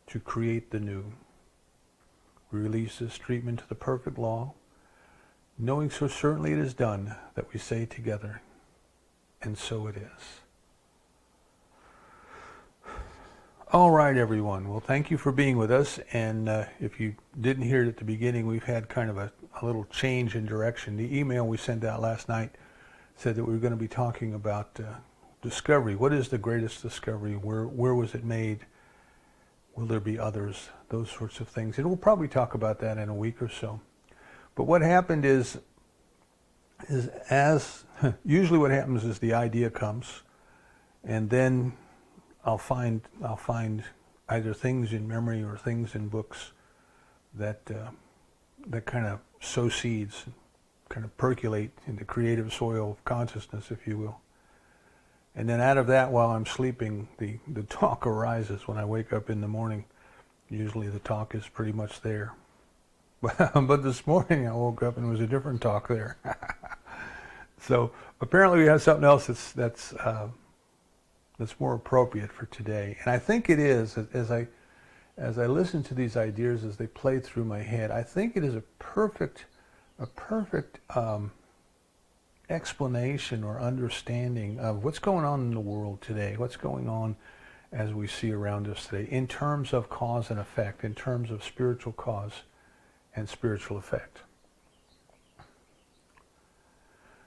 to create the new. We release this treatment to the perfect law, knowing so certainly it is done that we say together, and so it is. All right, everyone. Well, thank you for being with us. And if you didn't hear it at the beginning, we've had kind of a little change in direction. The email we sent out last night said that we were going to be talking about discovery. What is the greatest discovery? Where was it made? Will there be others? Those sorts of things. And we'll probably talk about that in a week or so. But what happened is as usually what happens is the idea comes, and then I'll find either things in memory or things in books that kind of sow seeds, kind of percolate in the creative soil of consciousness, if you will. And then out of that, while I'm sleeping, the talk arises. When I wake up in the morning, usually the talk is pretty much there. But this morning I woke up and there was a different talk there. So apparently we have something else that's more appropriate for today. And I think it is, as I listen to these ideas as they play through my head, I think it is a perfect explanation or understanding of what's going on in the world today, what's going on as we see around us today, in terms of cause and effect, in terms of spiritual cause and spiritual effect.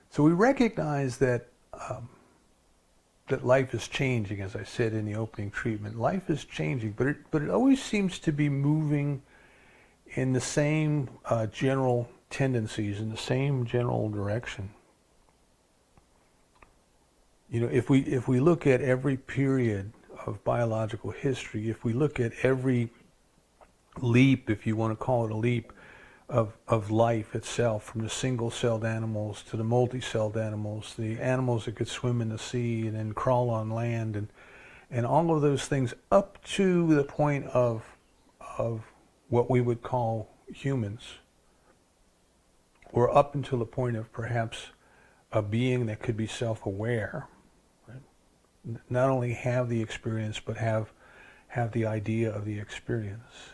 So we recognize that that life is changing, as I said in the opening treatment. Life is changing, but it always seems to be moving in the same general tendencies, in the same general direction. You know, if we look at every period of biological history, if we look at every leap, if you want to call it a leap, of life itself, from the single-celled animals to the multi-celled animals, the animals that could swim in the sea and then crawl on land, and all of those things up to the point of what we would call humans, or up until the point of perhaps a being that could be self-aware, right? Not only have the experience, but have the idea of the experience.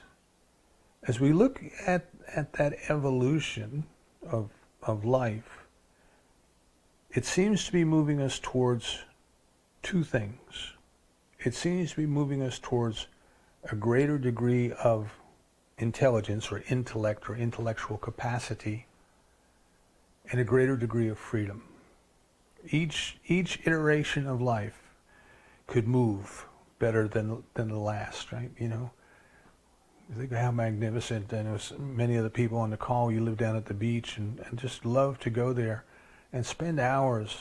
As we look at that evolution of life, it seems to be moving us towards two things. It seems to be moving us towards a greater degree of intelligence or intellect or intellectual capacity, and a greater degree of freedom. Each iteration of life could move better than the last, right? You know, think of how magnificent. I know many of the people on the call, you live down at the beach and just love to go there and spend hours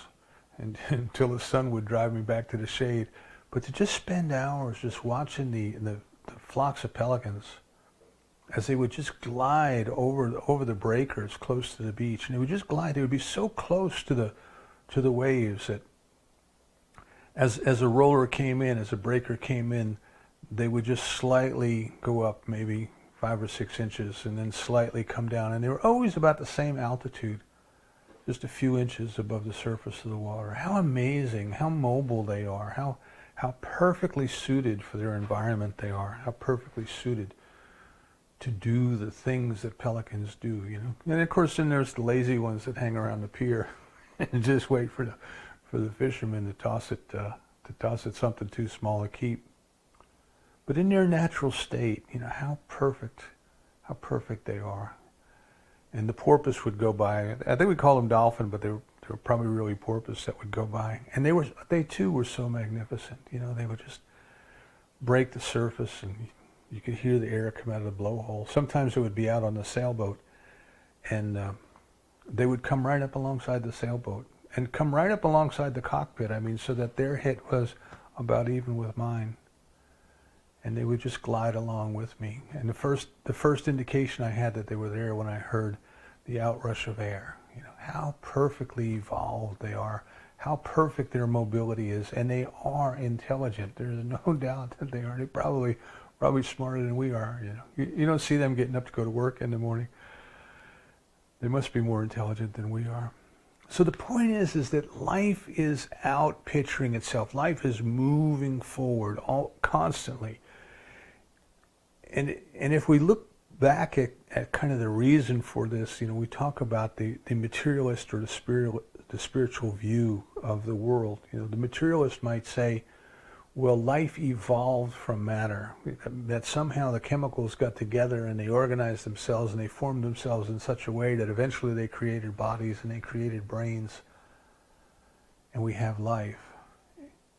until the sun would drive me back to the shade. But to just spend hours just watching the flocks of pelicans as they would just glide over the breakers close to the beach. And they would just glide. They would be so close to the waves that as a roller came in, as a breaker came in, they would just slightly go up, maybe 5 or 6 inches, and then slightly come down. And they were always about the same altitude, just a few inches above the surface of the water. How amazing, how mobile they are, how perfectly suited for their environment they are, how perfectly suited to do the things that pelicans do, you know. And of course, then there's the lazy ones that hang around the pier and just wait for the fishermen to toss it something too small to keep. But in their natural state, you know, how perfect they are. And the porpoise would go by. I think we call them dolphin, but they were probably really porpoise that would go by. And they too were so magnificent. You know, they would just break the surface, and you could hear the air come out of the blowhole. Sometimes it would be out on the sailboat, and they would come right up alongside the sailboat and come right up alongside the cockpit. I mean, so that their hit was about even with mine. And they would just glide along with me. And the first indication I had that they were there when I heard the outrush of air. You know, how perfectly evolved they are, how perfect their mobility is, and they are intelligent. There's no doubt that they are. They're probably smarter than we are. You know, you don't see them getting up to go to work in the morning. They must be more intelligent than we are. So the point is that life is out picturing itself. Life is moving forward all constantly. And if we look back at kind of the reason for this, we talk about the materialist or the spiritual view of the world. The materialist might say, well, life evolved from matter, that somehow the chemicals got together and they organized themselves and they formed themselves in such a way that eventually they created bodies and they created brains and we have life.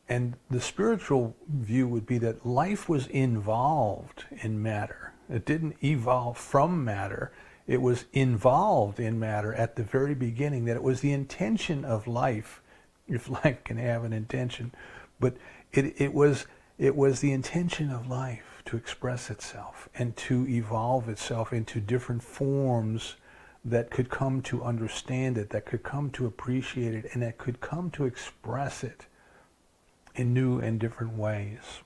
And the spiritual view would be that life was involved in matter. It didn't evolve from matter. It was involved in matter at the very beginning, that it was the intention of life, if life can have an intention, but it was the intention of life to express itself and to evolve itself into different forms that could come to understand it, that could come to appreciate it, and that could come to express it in new and different ways.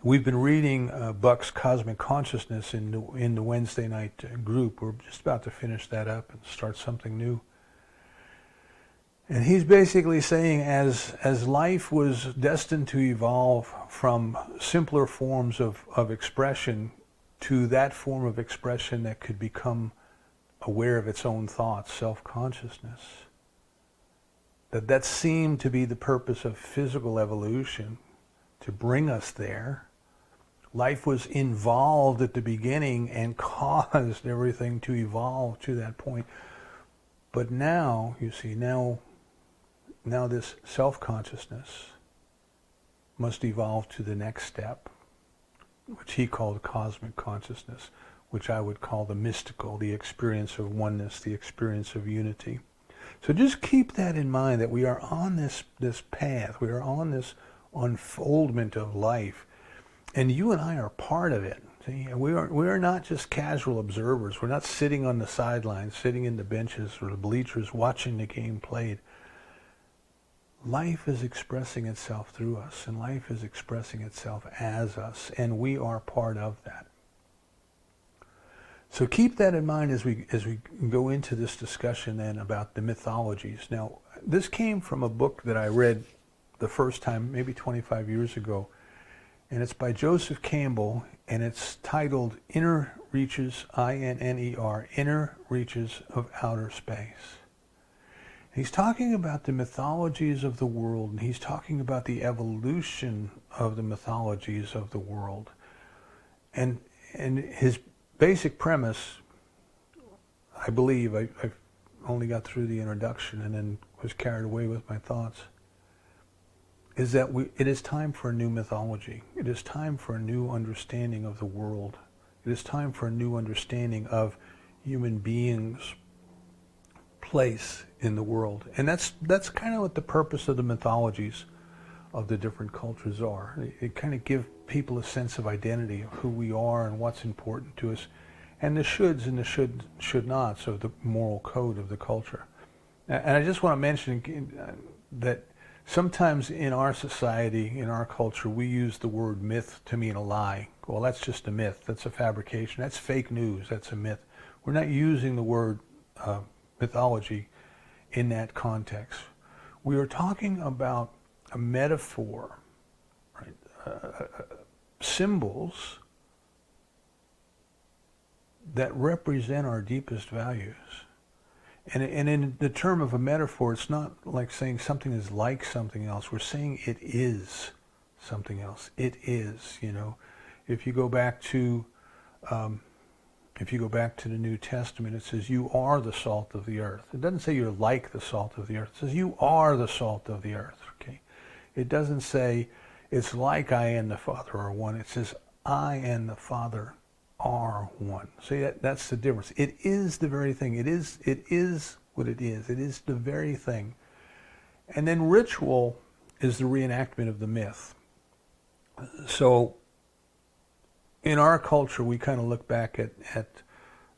We've been reading Buck's Cosmic Consciousness in the Wednesday night group. We're just about to finish that up and start something new. And he's basically saying as life was destined to evolve from simpler forms of expression to that form of expression that could become aware of its own thoughts, self-consciousness, that seemed to be the purpose of physical evolution, to bring us there. Life was involved at the beginning and caused everything to evolve to that point. But now, you see, now this self-consciousness must evolve to the next step, which he called cosmic consciousness, which I would call the mystical, the experience of oneness, the experience of unity. So just keep that in mind, that we are on this path, we are on this unfoldment of life, and you and I are part of it. See, we are not just casual observers. We're not sitting on the sidelines, sitting in the benches or the bleachers watching the game played. Life is expressing itself through us, and life is expressing itself as us, and we are part of that. So keep that in mind as we go into this discussion then about the mythologies. Now, this came from a book that I read the first time, maybe 25 years ago, and it's by Joseph Campbell, and it's titled Inner Reaches, I-N-N-E-R, Inner Reaches of Outer Space. He's talking about the mythologies of the world, and he's talking about the evolution of the mythologies of the world. And his basic premise, I believe, I've only got through the introduction and then was carried away with my thoughts, is that it is time for a new mythology. It is time for a new understanding of the world. It is time for a new understanding of human beings' place in the world. And that's kind of what the purpose of the mythologies of the different cultures are. It kind of give people a sense of identity of who we are and what's important to us, and the shoulds and the should nots of the moral code of the culture. And I just want to mention that sometimes in our society, in our culture, we use the word myth to mean a lie. Well, that's just a myth. That's a fabrication. That's fake news. That's a myth. We're not using the word mythology in that context. We are talking about a metaphor, right? Symbols that represent our deepest values. And in the term of a metaphor, it's not like saying something is like something else. We're saying it is something else. It is, If you go back to the New Testament, it says you are the salt of the earth. It doesn't say you're like the salt of the earth. It says you are the salt of the earth. Okay. It doesn't say it's like I and the Father are one. It says I and the Father are one. See, that's the difference. It is the very thing. It is what it is. It is the very thing. And then ritual is the reenactment of the myth. So in our culture, we kind of look back at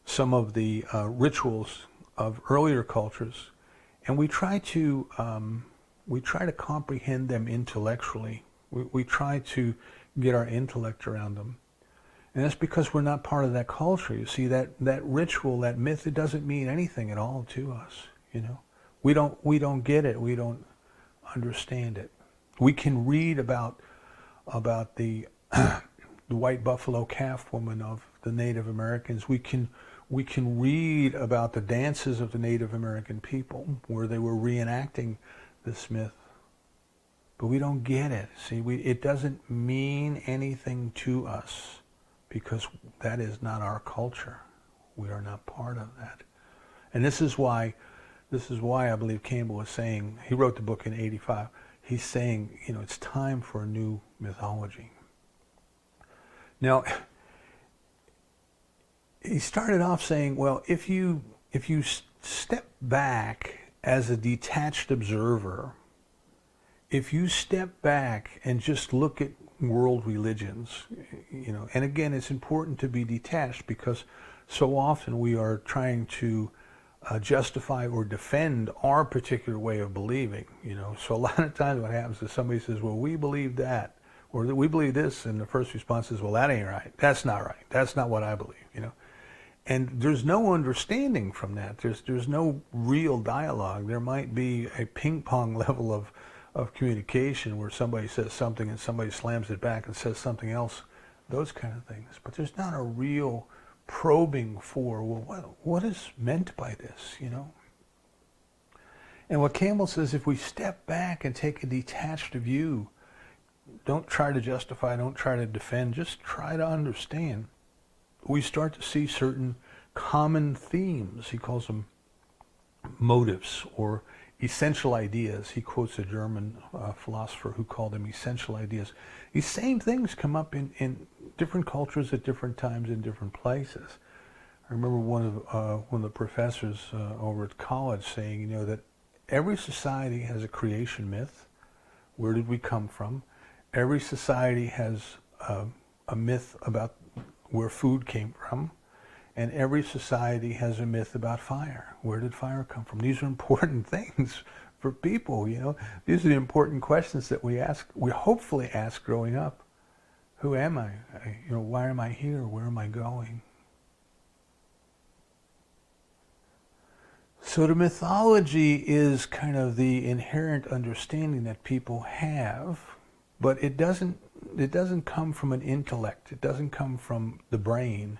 some of the rituals of earlier cultures, and we try to comprehend them intellectually. We try to get our intellect around them. And that's because we're not part of that culture. You see, that ritual, that myth, it doesn't mean anything at all to us, We don't get it. We don't understand it. We can read about the the white buffalo calf woman of the Native Americans. We can read about the dances of the Native American people where they were reenacting this myth. But we don't get it. See, it doesn't mean anything to us because that is not our culture. We are not part of that. And this is why I believe Campbell was saying, he wrote the book in '85, he's saying, it's time for a new mythology. Now, he started off saying, well, if you step back as a detached observer, if you step back and just look at world religions, and again, it's important to be detached because so often we are trying to justify or defend our particular way of believing, So a lot of times what happens is somebody says, well, we believe that, or we believe this, and the first response is, well, that ain't right. That's not right. That's not what I believe, And there's no understanding from that. There's no real dialogue. There might be a ping pong level of communication where somebody says something and somebody slams it back and says something else, those kind of things. But there's not a real probing for, well, what is meant by this, And what Campbell says, if we step back and take a detached view, don't try to justify, don't try to defend, just try to understand, we start to see certain common themes. He calls them motives or essential ideas. He quotes a German philosopher who called them essential ideas. These same things come up in different cultures at different times in different places. I remember one of the professors over at college saying, that every society has a creation myth. Where did we come from? Every society has a myth about where food came from. And every society has a myth about fire. Where did fire come from? These are important things for people, These are the important questions that we hopefully ask growing up. Who am I? Why am I here? Where am I going? So the mythology is kind of the inherent understanding that people have, but it doesn't come from an intellect. It doesn't come from the brain.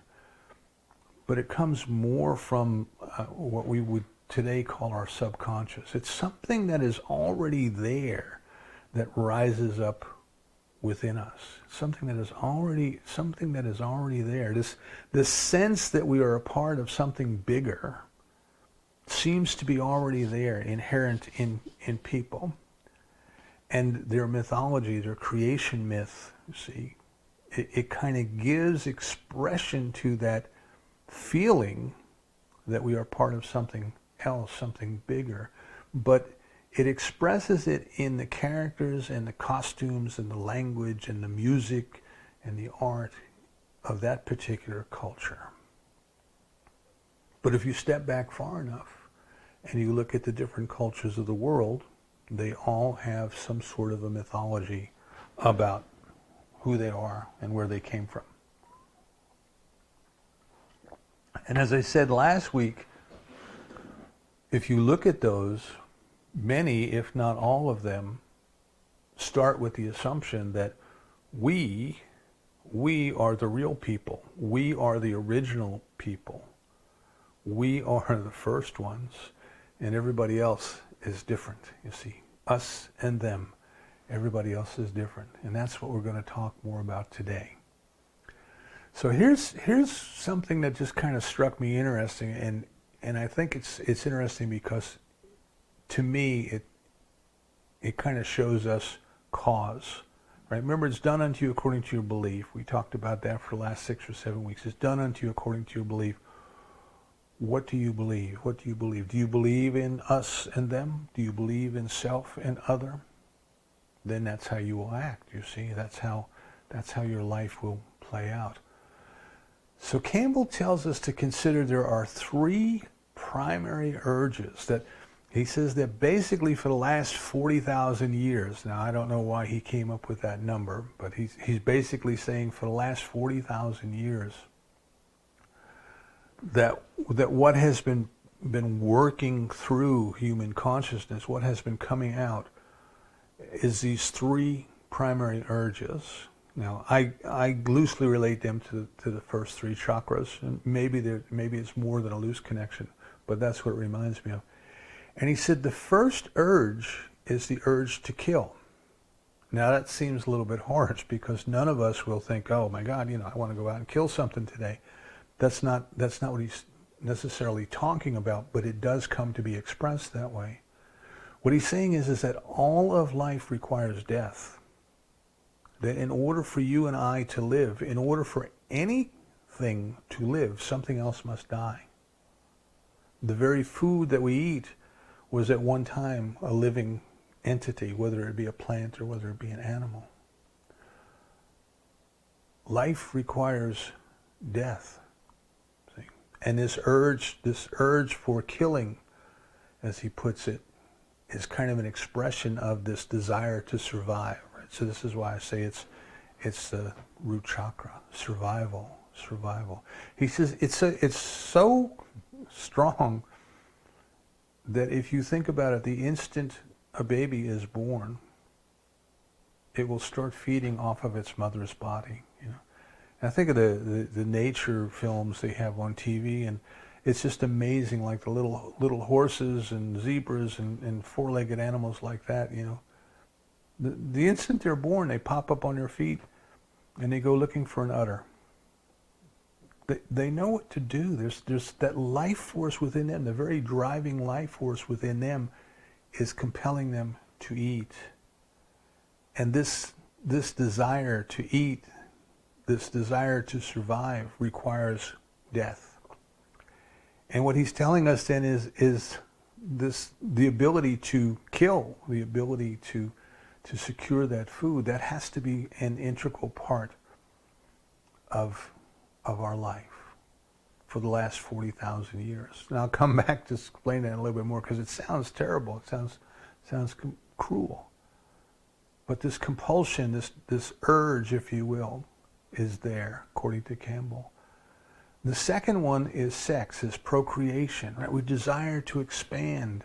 But it comes more from what we would today call our subconscious. It's something that is already there that rises up within us. Something that is already there. This sense that we are a part of something bigger seems to be already there, inherent in people. And their mythology, their creation myth, you see, it kind of gives expression to that feeling that we are part of something else, something bigger, but it expresses it in the characters and the costumes and the language and the music and the art of that particular culture. But if you step back far enough and you look at the different cultures of the world, they all have some sort of a mythology about who they are and where they came from. And as I said last week, if you look at those, many, if not all of them, start with the assumption that we are the real people. We are the original people. We are the first ones, and everybody else is different. You see, us and them, everybody else is different. And that's what we're going to talk more about today. So here's something that just kind of struck me interesting, and I think it's interesting because to me it kind of shows us cause. Right? Remember, it's done unto you according to your belief. We talked about that for the last 6 or 7 weeks. It's done unto you according to your belief. What do you believe? What do you believe? Do you believe in us and them? Do you believe in self and other? Then that's how you will act, you see. That's how your life will play out. So Campbell tells us to consider there are 3 primary urges that he says that basically for the last 40,000 years, now I don't know why he came up with that number, but he's basically saying for the last 40,000 years that what has been been working through human consciousness, what has been coming out is these three primary urges. Now, I loosely relate them to the first three chakras, and maybe it's more than a loose connection, but that's what it reminds me of. And he said the first urge is the urge to kill. Now that seems a little bit harsh because none of us will think, oh my God, I want to go out and kill something today. That's not what he's necessarily talking about, but it does come to be expressed that way. What he's saying is that all of life requires death. That in order for you and I to live, in order for anything to live, something else must die. The very food that we eat was at one time a living entity, whether it be a plant or whether it be an animal. Life requires death. See? And this urge for killing, as he puts it, is kind of an expression of this desire to survive. Right? So this is why I say it's the root chakra, survival. He says it's so strong that if you think about it, the instant a baby is born, it will start feeding off of its mother's body. And I think of the nature films they have on TV, and it's just amazing, like the little horses and zebras and four-legged animals like that. The instant they're born, they pop up on their feet and they go looking for an udder. They know what to do. There's that life force within them, the very driving life force within them is compelling them to eat. And this desire to eat, this desire to survive requires death. And what he's telling us then is the ability to kill, the ability to secure that food, that has to be an integral part of our life for the last 40,000 years. And I'll come back to explain that a little bit more because it sounds terrible. It sounds cruel. But this compulsion, this urge, if you will, is there, according to Campbell. The second one is sex, is procreation. Right? We desire to expand.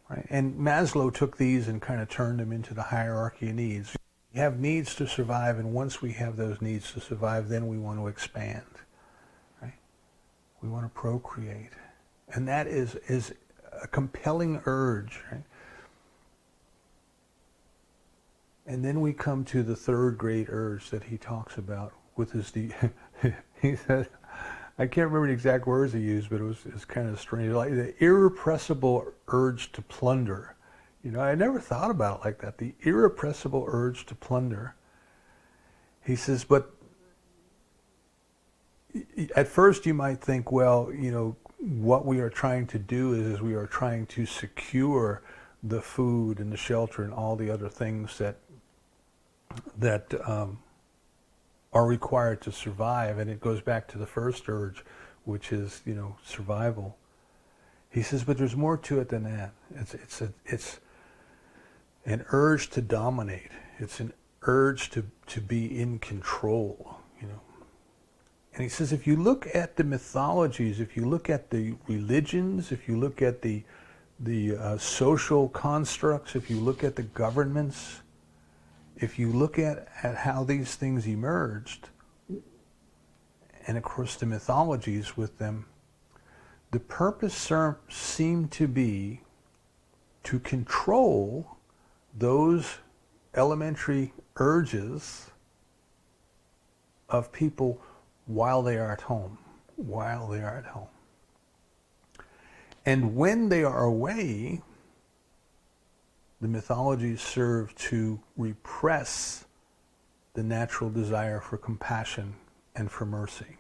Right? And Maslow took these and kind of turned them into the hierarchy of needs. We have needs to survive, and once we have those needs to survive, then we want to expand. Right? We want to procreate. And that is a compelling urge. Right? And then we come to the third great urge that he talks about, with his he says, I can't remember the exact words he used, but it's kind of strange, like the irrepressible urge to plunder. I never thought about it like that, the irrepressible urge to plunder. He says, but at first you might think, well, what we are trying to do is we are trying to secure the food and the shelter and all the other things that are required to survive, and it goes back to the first urge, which is survival. He says, but there's more to it than that. It's an urge to dominate. It's an urge to be in control. And he says, if you look at the mythologies, if you look at the religions, if you look at the social constructs, if you look at the governments, if you look at how these things emerged, and of course the mythologies with them, the purpose seemed to be to control those elementary urges of people while they are at home. And when they are away, the mythologies serve to repress the natural desire for compassion and for mercy.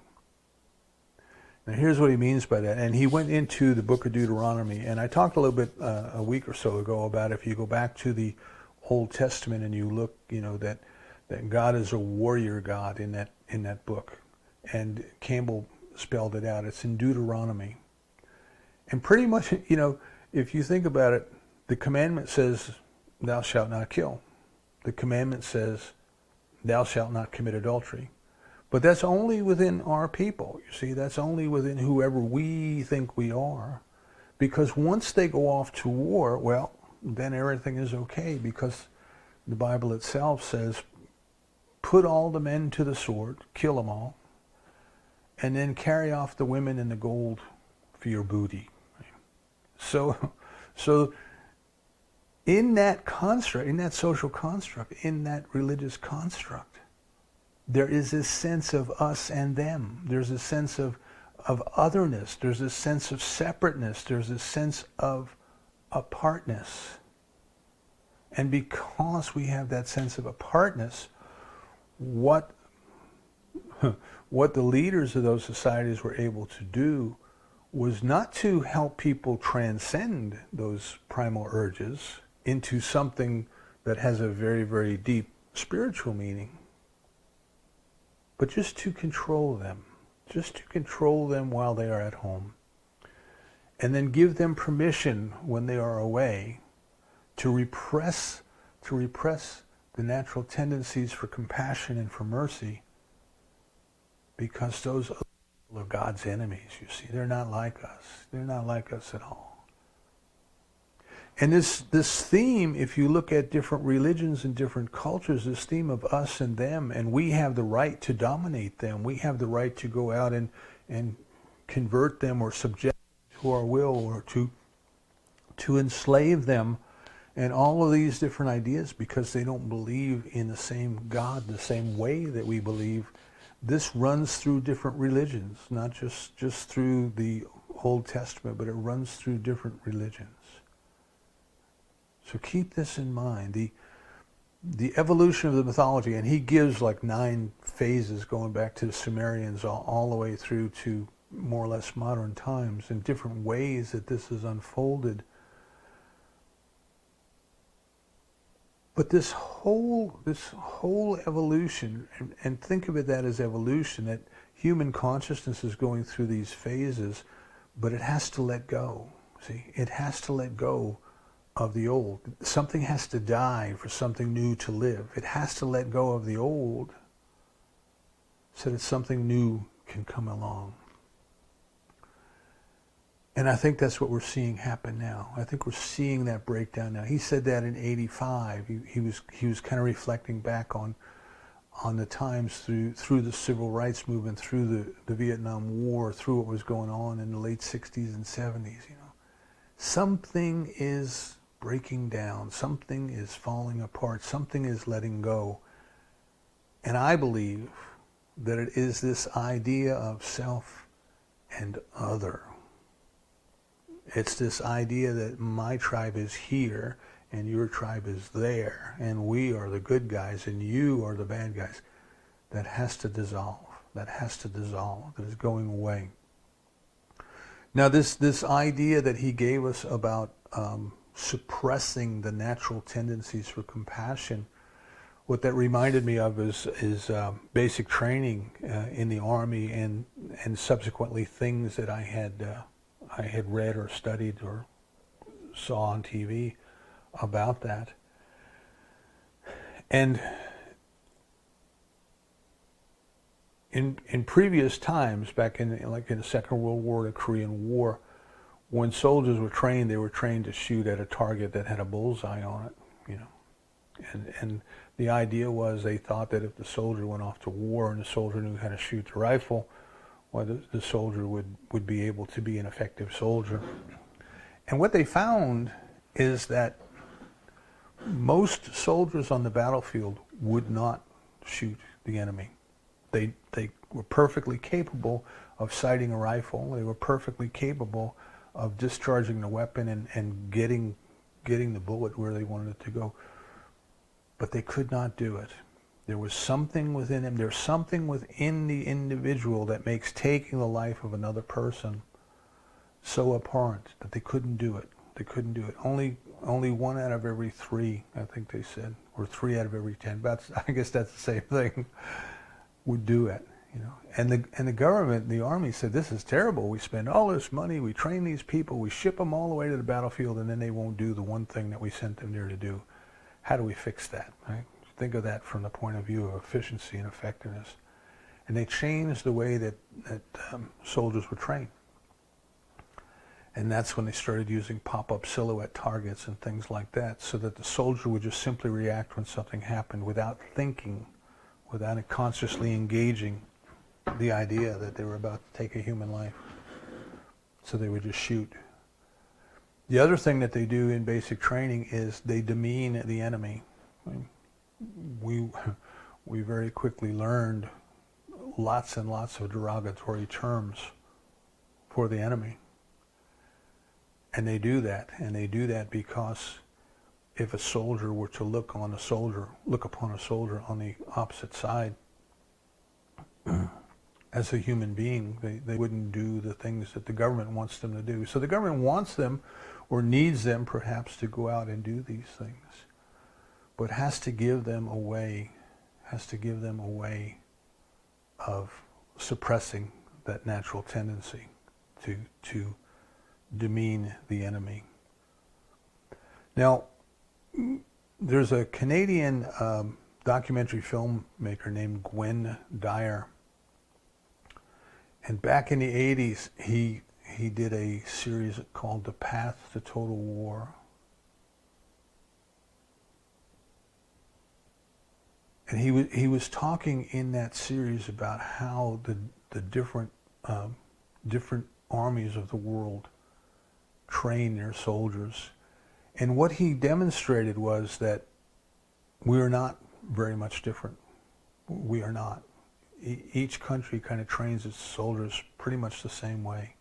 Now here's what he means by that. And he went into the book of Deuteronomy, and I talked a little bit a week or so ago about if you go back to the Old Testament and you look, that God is a warrior God in that book. And Campbell spelled it out. It's in Deuteronomy. And pretty much, if you think about it, the commandment says, thou shalt not kill. The commandment says, thou shalt not commit adultery. But that's only within our people. You see, that's only within whoever we think we are. Because once they go off to war, well, then everything is okay, because the Bible itself says, put all the men to the sword, kill them all, and then carry off the women and the gold for your booty. So in that construct, in that social construct, in that religious construct, there is this sense of us and them. There's a sense of otherness. There's a sense of separateness. There's a sense of apartness. And because we have that sense of apartness, what the leaders of those societies were able to do was not to help people transcend those primal urges into something that has a very, very deep spiritual meaning, but just to control them while they are at home, and then give them permission when they are away to repress the natural tendencies for compassion and for mercy, because those are God's enemies, you see. They're not like us. They're not like us at all. And this theme, if you look at different religions and different cultures, this theme of us and them, and we have the right to dominate them. We have the right to go out and convert them or subject them to our will, or to enslave them, and all of these different ideas, because they don't believe in the same God, the same way that we believe. This runs through different religions, not just through the Old Testament, but it runs through different religions. So keep this in mind. The evolution of the mythology, and he gives like 9 phases going back to the Sumerians all the way through to more or less modern times, in different ways that this is unfolded. But this whole evolution, and think of it that as evolution, that human consciousness is going through these phases, but it has to let go. See, it has to let go of the old. Something has to die for something new to live. It has to let go of the old so that something new can come along. And I think that's what we're seeing happen now. I think we're seeing that breakdown now. He said that in '85. He was kind of reflecting back on the times through the civil rights movement, through the Vietnam War, through what was going on in the late '60s and '70s. You know, something is breaking down. Something is falling apart. Something is letting go. And I believe that it is this idea of self and other. It's this idea that my tribe is here and your tribe is there, and we are the good guys and you are the bad guys. That has to dissolve. That has to dissolve. That is going away. Now this idea that he gave us about suppressing the natural tendencies for compassion, what that reminded me of is basic training in the Army, and subsequently things that I had read or studied or saw on TV about that. And in previous times, back in the Second World War, the Korean War, when soldiers were trained, they were trained to shoot at a target that had a bullseye on it, you know. And the idea was, they thought that if the soldier went off to war and the soldier knew how to shoot the rifle, well, the soldier would be able to be an effective soldier. And what they found is that most soldiers on the battlefield would not shoot the enemy. They were perfectly capable of sighting a rifle. They were perfectly capable of discharging the weapon and getting the bullet where they wanted it to go. But they could not do it. There was something within them. There's something within the individual that makes taking the life of another person so abhorrent that they couldn't do it. They couldn't do it. Only 1 out of every 3, I think they said, or 3 out of every 10. But I guess that's the same thing. Would do it, you know. And the government, the Army, said, this is terrible. We spend all this money, we train these people, we ship them all the way to the battlefield, and then they won't do the one thing that we sent them there to do. How do we fix that, right? Think of that from the point of view of efficiency and effectiveness. And they changed the way that soldiers were trained. And that's when they started using pop-up silhouette targets and things like that, so that the soldier would just simply react when something happened without thinking, without it consciously engaging the idea that they were about to take a human life. So they would just shoot. The other thing that they do in basic training is they demean the enemy. We very quickly learned lots and lots of derogatory terms for the enemy. And they do that because if a soldier were to look upon a soldier on the opposite side as a human being, they wouldn't do the things that the government wants them to do. So the government wants them, or needs them perhaps, to go out and do these things, but has to give them a way of suppressing that natural tendency to demean the enemy. Now, there's a Canadian documentary filmmaker named Gwen Dyer, and back in the 80s he did a series called The Path to Total War. And he was talking in that series about how the different armies of the world train their soldiers. And what he demonstrated was that we are not very much different. We are not. Each country kind of trains its soldiers pretty much the same way.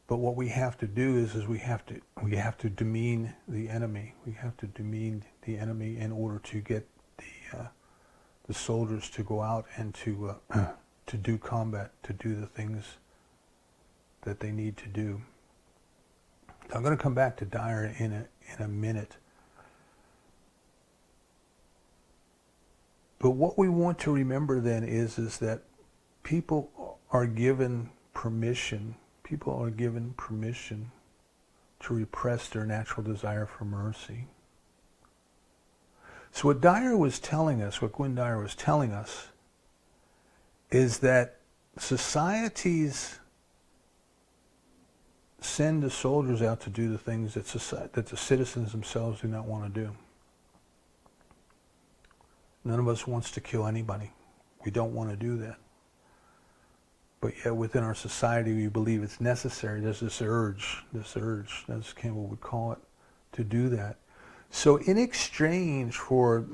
But what we have to do is we have to demean the enemy. We have to demean the enemy in order to get the soldiers to go out and to do combat, to do the things that they need to do. I'm going to come back to Dyer in a minute. But what we want to remember then is that people are given permission to repress their natural desire for mercy. So what Dyer was telling us, what Gwen Dyer was telling us, is that societies send the soldiers out to do the things that the citizens themselves do not want to do. None of us wants to kill anybody. We don't want to do that. But yet within our society we believe it's necessary. There's this urge, as Campbell would call it, to do that. So in exchange for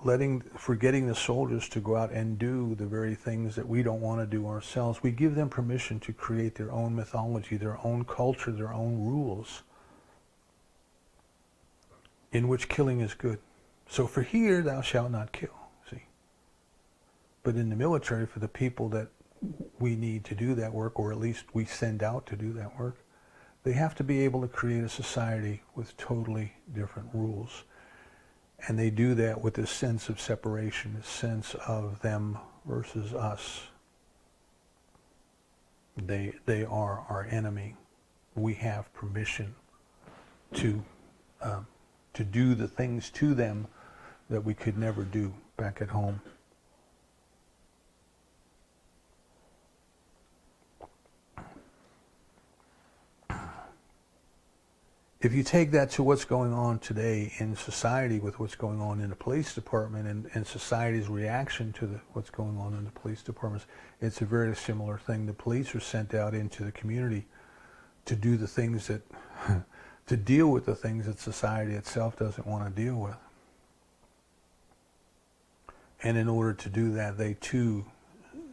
getting the soldiers to go out and do the very things that we don't want to do ourselves, we give them permission to create their own mythology, their own culture, their own rules, in which killing is good. So for here, thou shalt not kill, see. But in the military, for the people that we need to do that work, or at least we send out to do that work, they have to be able to create a society with totally different rules. And they do that with this sense of separation, this sense of them versus us. They are our enemy. We have permission to do the things to them that we could never do back at home. If you take that to what's going on today in society, with what's going on in the police department and society's reaction to what's going on in the police departments, it's a very similar thing. The police are sent out into the community to do the things that, to deal with the things that society itself doesn't want to deal with. And in order to do that, they too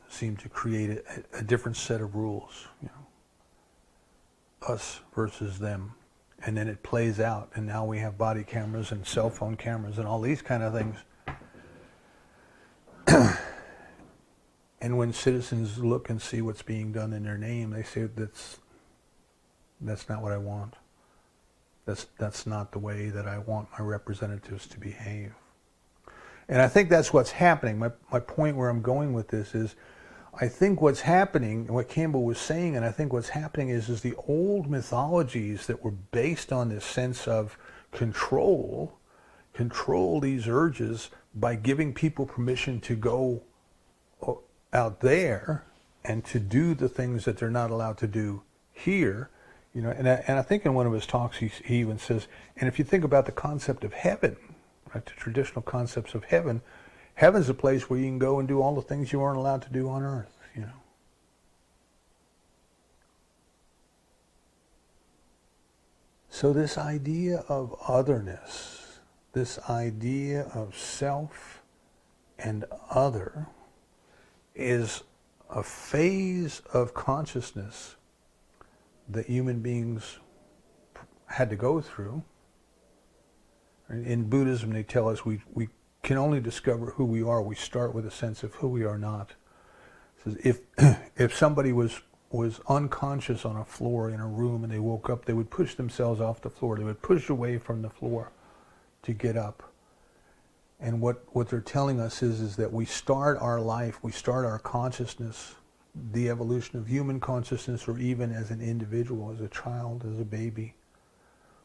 seem to create a different set of rules, us versus them. And then it plays out, and now we have body cameras and cell phone cameras and all these kind of things. And when citizens look and see what's being done in their name, they say, that's not what I want. That's not the way that I want my representatives to behave. And I think that's what's happening. My point where I'm going with this is, I think what's happening, what Campbell was saying, and I think what's happening is the old mythologies that were based on this sense of control these urges by giving people permission to go out there and to do the things that they're not allowed to do here, and I think in one of his talks he even says, and if you think about the concept of heaven, right, the traditional concepts of heaven, heaven's a place where you can go and do all the things you aren't allowed to do on earth, So this idea of otherness, this idea of self and other, is a phase of consciousness that human beings had to go through. In Buddhism, they tell us we can only discover who we are. We start with a sense of who we are not. So if somebody was unconscious on a floor in a room and they woke up, they would push themselves off the floor. They would push away from the floor to get up. And what they're telling us is that we start our life, we start our consciousness, the evolution of human consciousness, or even as an individual, as a child, as a baby.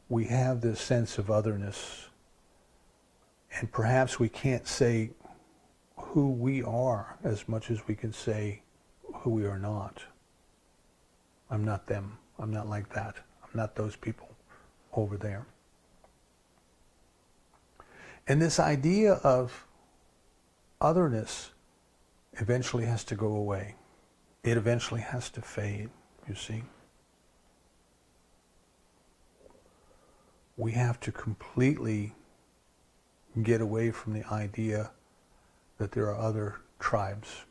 We have this sense of otherness. And perhaps we can't say who we are as much as we can say who we are not. I'm not them. I'm not like that. I'm not those people over there. And this idea of otherness eventually has to go away. It eventually has to fade, you see. We have to completely get away from the idea that there are other tribes.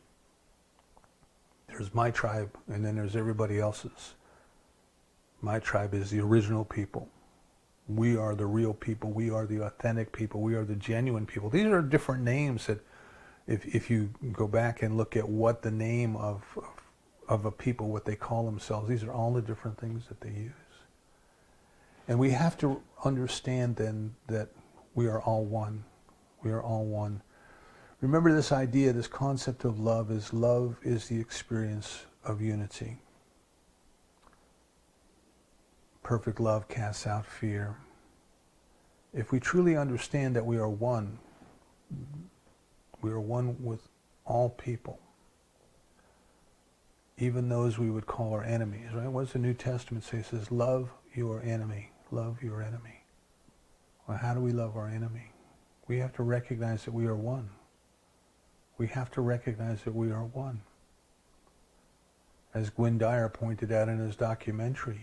There's my tribe, and then there's everybody else's. My tribe is the original people. We are the real people. We are the authentic people. We are the genuine people. These are different names that, if you go back and look at what the name of a people, what they call themselves, these are all the different things that they use. And we have to understand then that we are all one. We are all one. Remember this idea, this concept of love is the experience of unity. Perfect love casts out fear. If we truly understand that we are one with all people, even those we would call our enemies, right? What does the New Testament say? It says, love your enemy, love your enemy. Well, how do we love our enemy? We have to recognize that we are one. We have to recognize that we are one. As Gwynne Dyer pointed out in his documentary,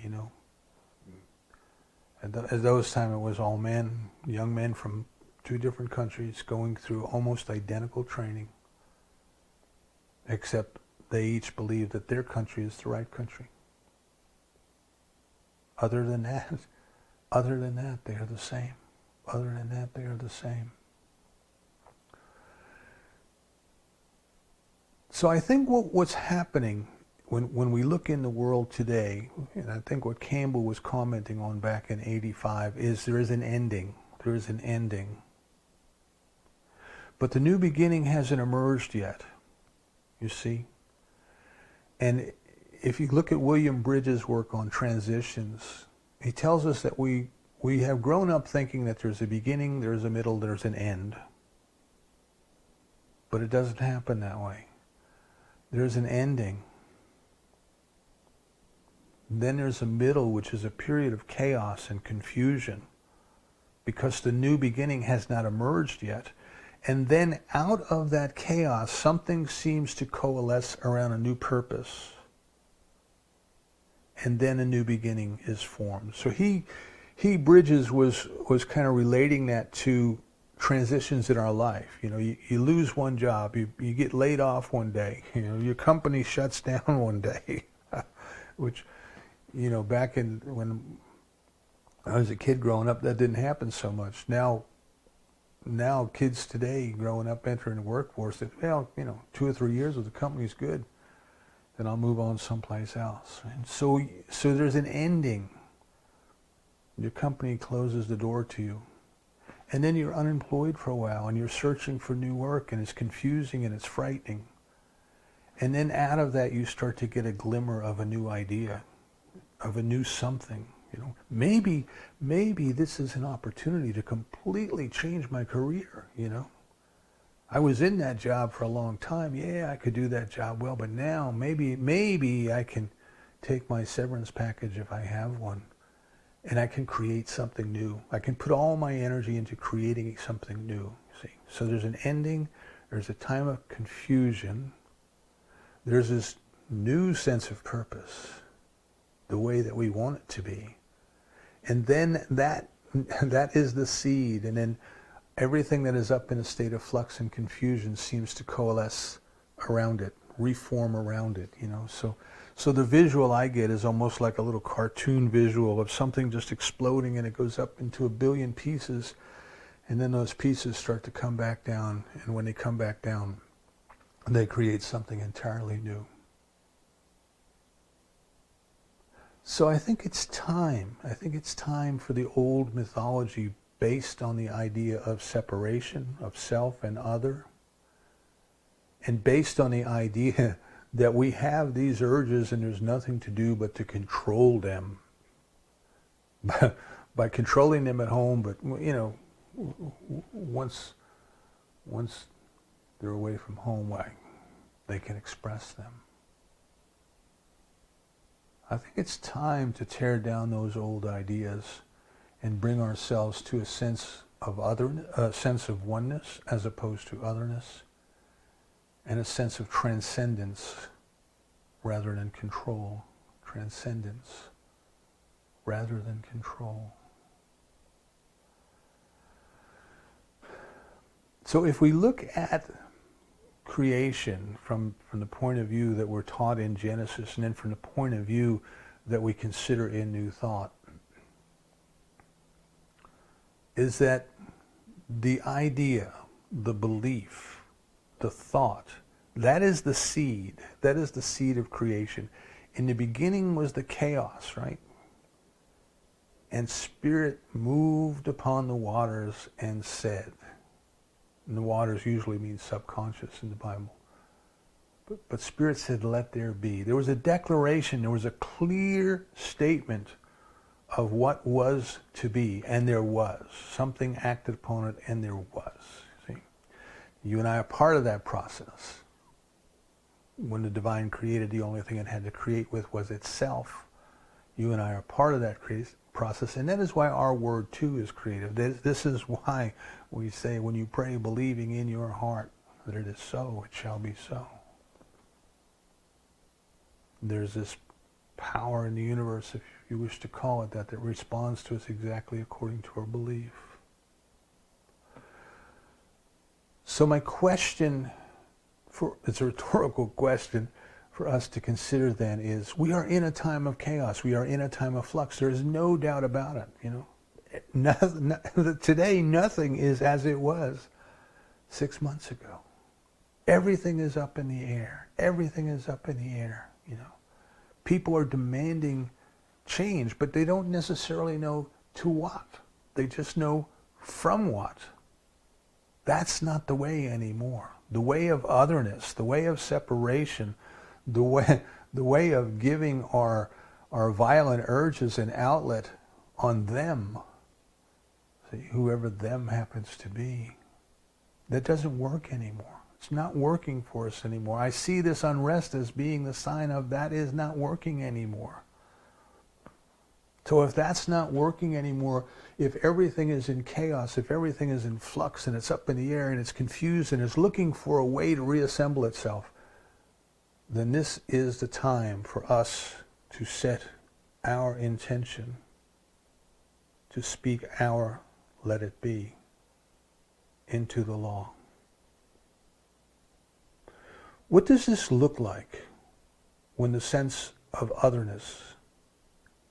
at those times it was all men, young men from 2 different countries going through almost identical training, except they each believe that their country is the right country. Other than that, they are the same. Other than that, they are the same. So I think what's happening when we look in the world today, and I think what Campbell was commenting on back in '85, is there is an ending. There is an ending. But the new beginning hasn't emerged yet, you see. And if you look at William Bridges' work on transitions, he tells us that we have grown up thinking that there's a beginning, there's a middle, there's an end. But it doesn't happen that way. There's an ending. Then there's a middle, which is a period of chaos and confusion, because the new beginning has not emerged yet. And then out of that chaos, something seems to coalesce around a new purpose. And then a new beginning is formed. So Bridges was kind of relating that to transitions in our life. You lose one job, you get laid off one day, your company shuts down one day, which, back when I was a kid growing up, that didn't happen so much. Now kids today growing up, entering the workforce, that, 2 or 3 years with the company's good, then I'll move on someplace else. And so there's an ending. Your company closes the door to you. And then you're unemployed for a while, and you're searching for new work, and it's confusing and it's frightening. And then out of that, you start to get a glimmer of a new idea, of a new something. Maybe this is an opportunity to completely change my career. I was in that job for a long time. Yeah, I could do that job well, but now maybe I can take my severance package if I have one, and I can create something new. I can put all my energy into creating something new. See, so there's an ending, there's a time of confusion, there's this new sense of purpose, the way that we want it to be. And then that is the seed, and then everything that is up in a state of flux and confusion seems to coalesce around it, reform around it, you know. So the visual I get is almost like a little cartoon visual of something just exploding, and it goes up into a billion pieces, and then those pieces start to come back down, and when they come back down, they create something entirely new. So I think it's time. I think it's time for the old mythology based on the idea of separation, of self and other, and based on the idea that we have these urges and there's nothing to do but to control them. By controlling them at home, but, you know, once they're away from home, they can express them. I think it's time to tear down those old ideas and bring ourselves to a sense of sense of oneness as opposed to otherness, and a sense of transcendence rather than control. Transcendence rather than control. So if we look at creation from the point of view that we're taught in Genesis, and then from the point of view that we consider in New Thought, is that the idea, the belief, the thought, that is the seed. That is the seed of creation. In the beginning was the chaos, right? And Spirit moved upon the waters and said. And the waters usually mean subconscious in the Bible. But Spirit said, let there be. There was a declaration, there was a clear statement of what was to be, and there was. Something acted upon it, and there was. See? You and I are part of that process. When the divine created, the only thing it had to create with was itself. You and I are part of that process, and that is why our word too is creative. This is why we say, when you pray, believing in your heart that it is so, it shall be so. There's this power in the universe, if you wish to call it that responds to us exactly according to our belief. So my question, it's a rhetorical question for us to consider then, is we are in a time of chaos. We are in a time of flux. There is no doubt about it. You know, today nothing is as it was 6 months ago. Everything is up in the air. Everything is up in the air. You know, people are demanding change, but they don't necessarily know to what. They just know from what. That's not the way anymore. The way of otherness, the way of separation, the way of giving our violent urges an outlet on them, see, whoever them happens to be, that doesn't work anymore. It's not working for us anymore. I see this unrest as being the sign of that is not working anymore. So if that's not working anymore, if everything is in chaos, if everything is in flux and it's up in the air and it's confused and it's looking for a way to reassemble itself, then this is the time for us to set our intention, to speak our let it be into the law. What does this look like when the sense of otherness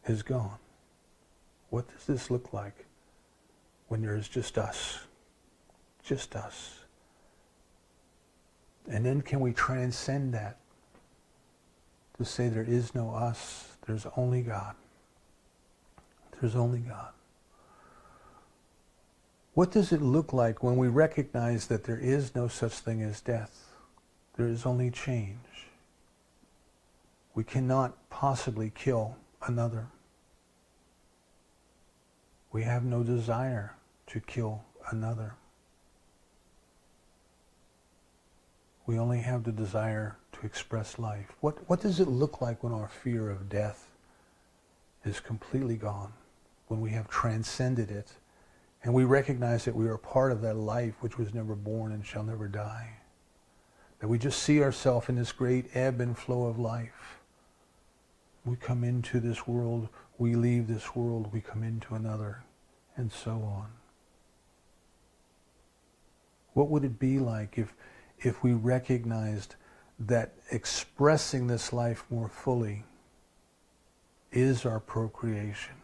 is gone? What does this look like when there is just us? Just us. And then can we transcend that to say there is no us, there's only God. There's only God. What does it look like when we recognize that there is no such thing as death? There is only change. We cannot possibly kill another. We have no desire to kill another. We only have the desire to to express life? What does it look like when our fear of death is completely gone? When we have transcended it and we recognize that we are part of that life which was never born and shall never die. That we just see ourselves in this great ebb and flow of life. We come into this world, we leave this world, we come into another, and so on. What would it be like if we recognized that expressing this life more fully is our procreation,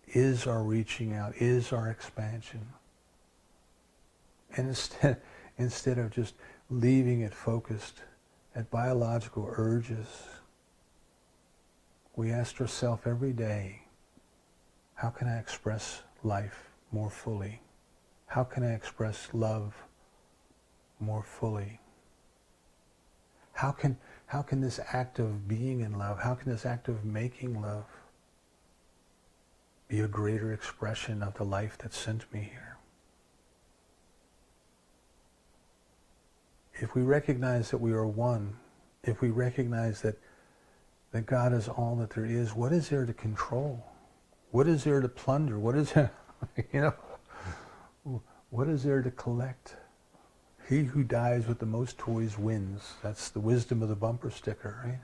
is our reaching out, is our expansion? And instead of just leaving it focused at biological urges, we ask ourselves every day, how can I express life more fully? How can I express love more fully? How can this act of being in love, how can this act of making love be a greater expression of the life that sent me here? If we recognize that we are one, if we recognize that God is all that there is, what is there to control? What is there to plunder? What is there, what is there to collect? He who dies with the most toys wins. That's the wisdom of the bumper sticker, right?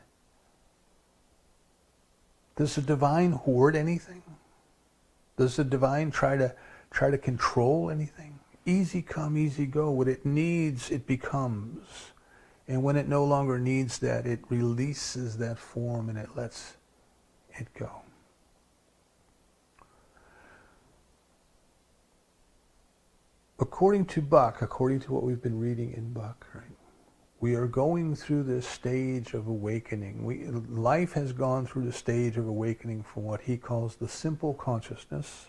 Does the divine hoard anything? Does the divine try to control anything? Easy come, easy go. What it needs, it becomes. And when it no longer needs that, it releases that form and it lets it go. According to Buck, according to what we've been reading in Buck, right, we are going through this stage of awakening. Life has gone through the stage of awakening from what he calls the simple consciousness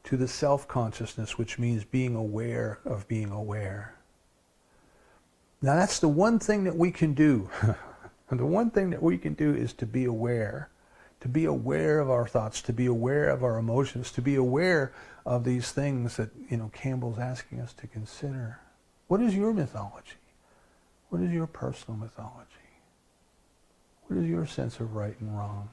to the self-consciousness, which means being aware of being aware. Now that's the one thing that we can do. And the one thing that we can do is to be aware of our thoughts, to be aware of our emotions, to be aware of these things that, Campbell's asking us to consider. What is your mythology? What is your personal mythology? What is your sense of right and wrong?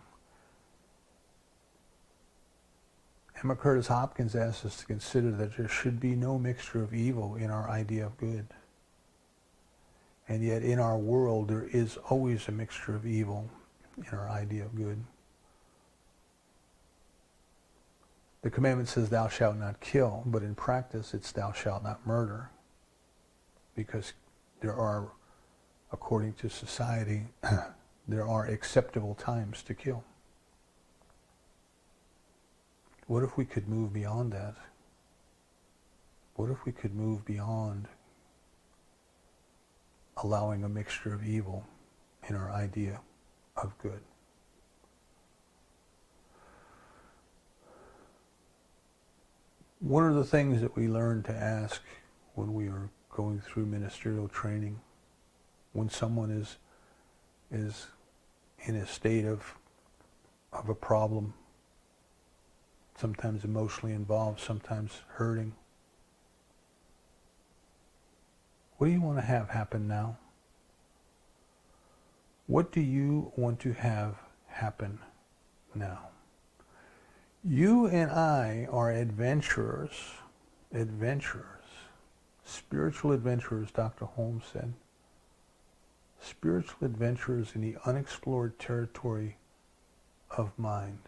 Emma Curtis Hopkins asks us to consider that there should be no mixture of evil in our idea of good. And yet in our world there is always a mixture of evil in our idea of good. The commandment says thou shalt not kill, but in practice it's thou shalt not murder. Because there are, according to society, there are acceptable times to kill. What if we could move beyond that? What if we could move beyond allowing a mixture of evil in our idea of good? One of the things that we learn to ask when we are going through ministerial training, when someone is in a state of a problem, sometimes emotionally involved, sometimes hurting, what do you want to have happen now? What do you want to have happen now? You and I are adventurers, spiritual adventurers, Dr. Holmes said. Spiritual adventurers in the unexplored territory of mind.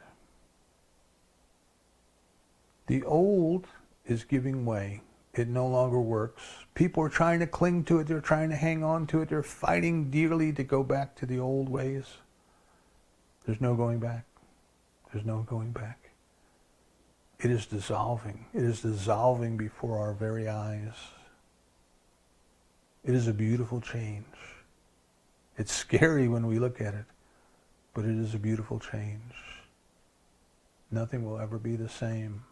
The old is giving way. It no longer works. People are trying to cling to it. They're trying to hang on to it. They're fighting dearly to go back to the old ways. There's no going back. There's no going back. It is dissolving. It is dissolving before our very eyes. It is a beautiful change. It's scary when we look at it, but it is a beautiful change. Nothing will ever be the same.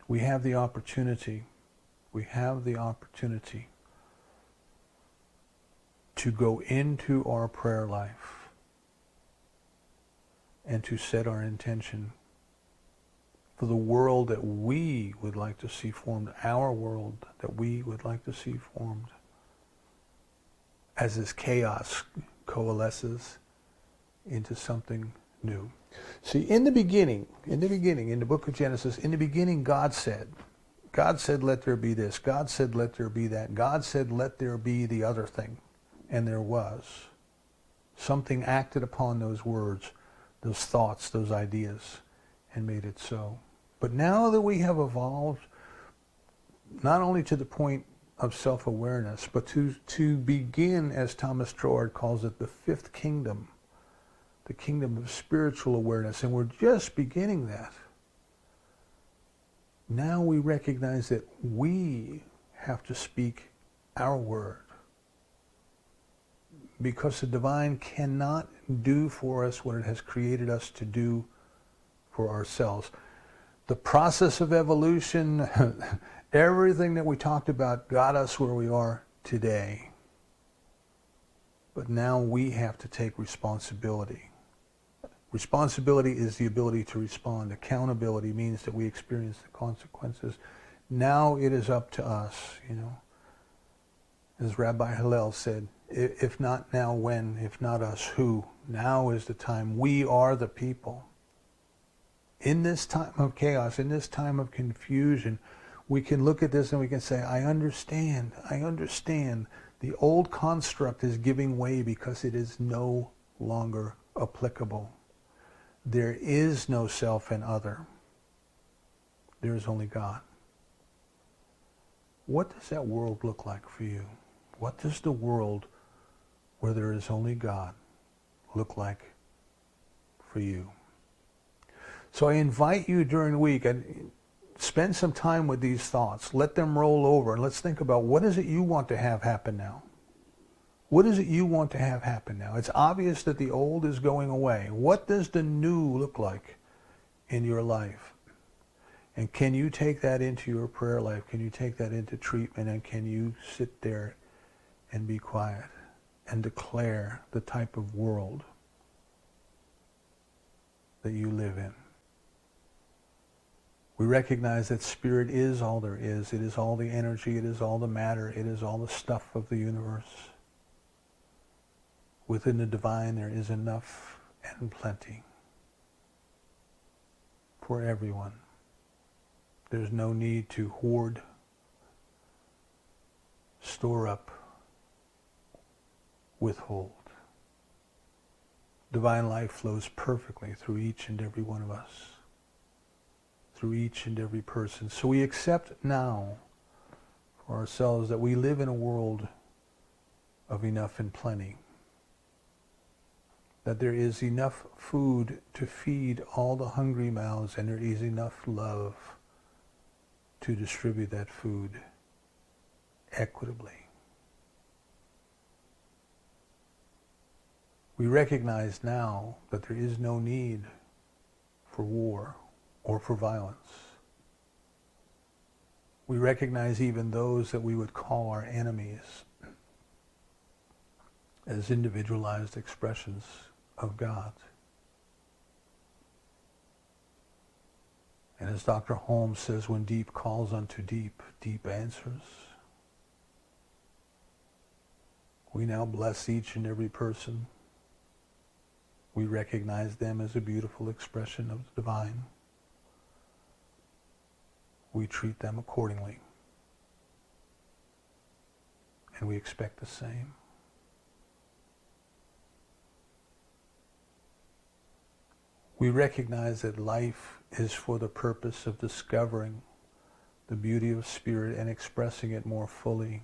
We have the opportunity to go into our prayer life and to set our intention for the world that we would like to see formed, our world that we would like to see formed. as this chaos coalesces into something new. See, in the beginning, in the book of Genesis, in the beginning, God said, let there be this. God said, let there be that. God said, let there be the other thing. And there was. Something acted upon those words, those thoughts, those ideas, and made it so. But now that we have evolved, not only to the point of self-awareness, but to begin, as Thomas Troward calls it, the fifth kingdom, the kingdom of spiritual awareness, and we're just beginning that. Now we recognize that we have to speak our word, because the divine cannot do for us what it has created us to do for ourselves. The process of evolution, everything that we talked about got us where we are today. But now we have to take responsibility. Responsibility is the ability to respond. Accountability means that we experience the consequences. Now it is up to us, As Rabbi Hillel said, if not now, when? If not us, who? Now is the time. We are the people. In this time of chaos, in this time of confusion, we can look at this and we can say, I understand. The old construct is giving way because it is no longer applicable. There is no self and other. There is only God. What does that world look like for you? What does the world where there is only God look like for you? So I invite you during the week, and spend some time with these thoughts. Let them roll over, and let's think about, what is it you want to have happen now? What is it you want to have happen now? It's obvious that the old is going away. What does the new look like in your life? And can you take that into your prayer life? Can you take that into treatment? And can you sit there and be quiet and declare the type of world that you live in? We recognize that spirit is all there is. It is all the energy. It is all the matter. It is all the stuff of the universe. Within the divine there is enough and plenty for everyone. There's no need to hoard, store up, withhold. Divine life flows perfectly through each and every one of us, through each and every person. So we accept now for ourselves that we live in a world of enough and plenty, that there is enough food to feed all the hungry mouths, and there is enough love to distribute that food equitably. We recognize now that there is no need for war or for violence. We recognize even those that we would call our enemies as individualized expressions of God. And as Dr. Holmes says, when deep calls unto deep, deep answers. We now bless each and every person. We recognize them as a beautiful expression of the divine. We treat them accordingly. And we expect the same. We recognize that life is for the purpose of discovering the beauty of spirit and expressing it more fully.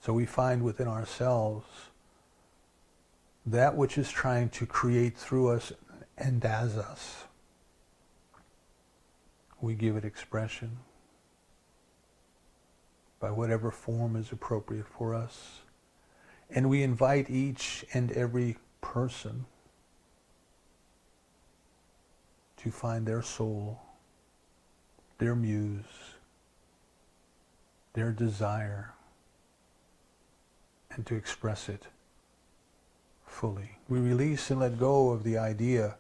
So we find within ourselves that which is trying to create through us and as us. We give it expression by whatever form is appropriate for us. And we invite each and every person to find their soul, their muse, their desire, and to express it fully. We release and let go of the idea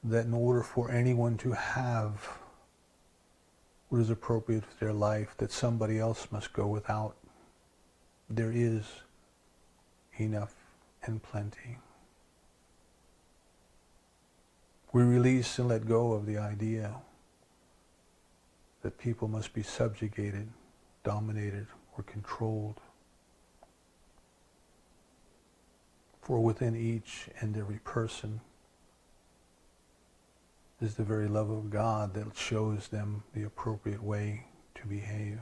that in order for anyone to have what is appropriate for their life that somebody else must go without. There is enough and plenty. We release and let go of the idea that people must be subjugated, dominated, or controlled. For within each and every person is the very love of God that shows them the appropriate way to behave.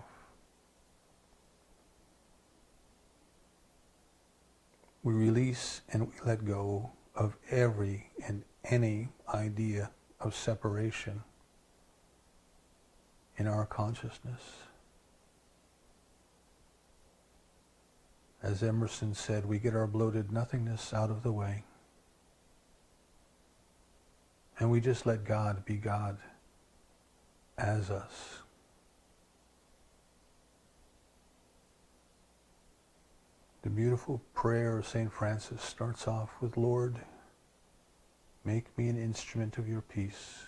We release and we let go of every and any idea of separation in our consciousness. As Emerson said, we get our bloated nothingness out of the way. And we just let God be God as us. The beautiful prayer of St. Francis starts off with, Lord, make me an instrument of your peace.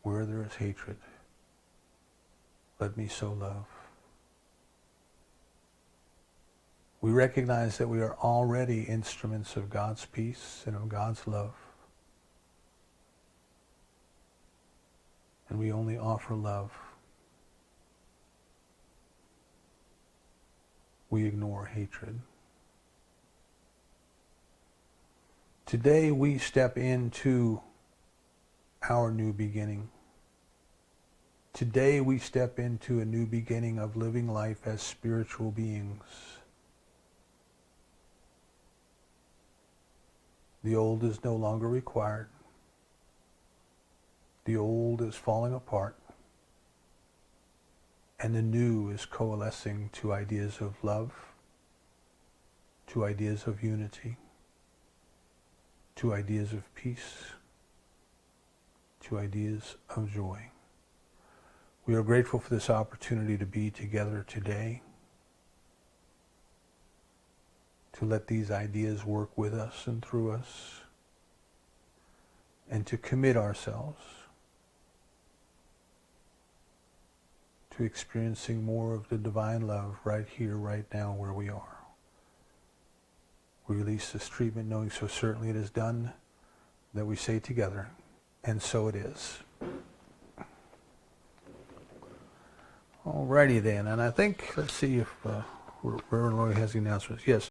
Where there is hatred, let me sow love. We recognize that we are already instruments of God's peace and of God's love. And we only offer love. We ignore hatred. Today we step into our new beginning. Today we step into a new beginning of living life as spiritual beings. The old is no longer required. The old is falling apart. And the new is coalescing to ideas of love, to ideas of unity, to ideas of peace, to ideas of joy. We are grateful for this opportunity to be together today, to let these ideas work with us and through us, and to commit ourselves to experiencing more of the divine love right here, right now, where we are. We release this treatment knowing so certainly it is done that we say together, and so it is. Alrighty then, and I think, let's see if Reverend Lloyd has the announcements. Yes.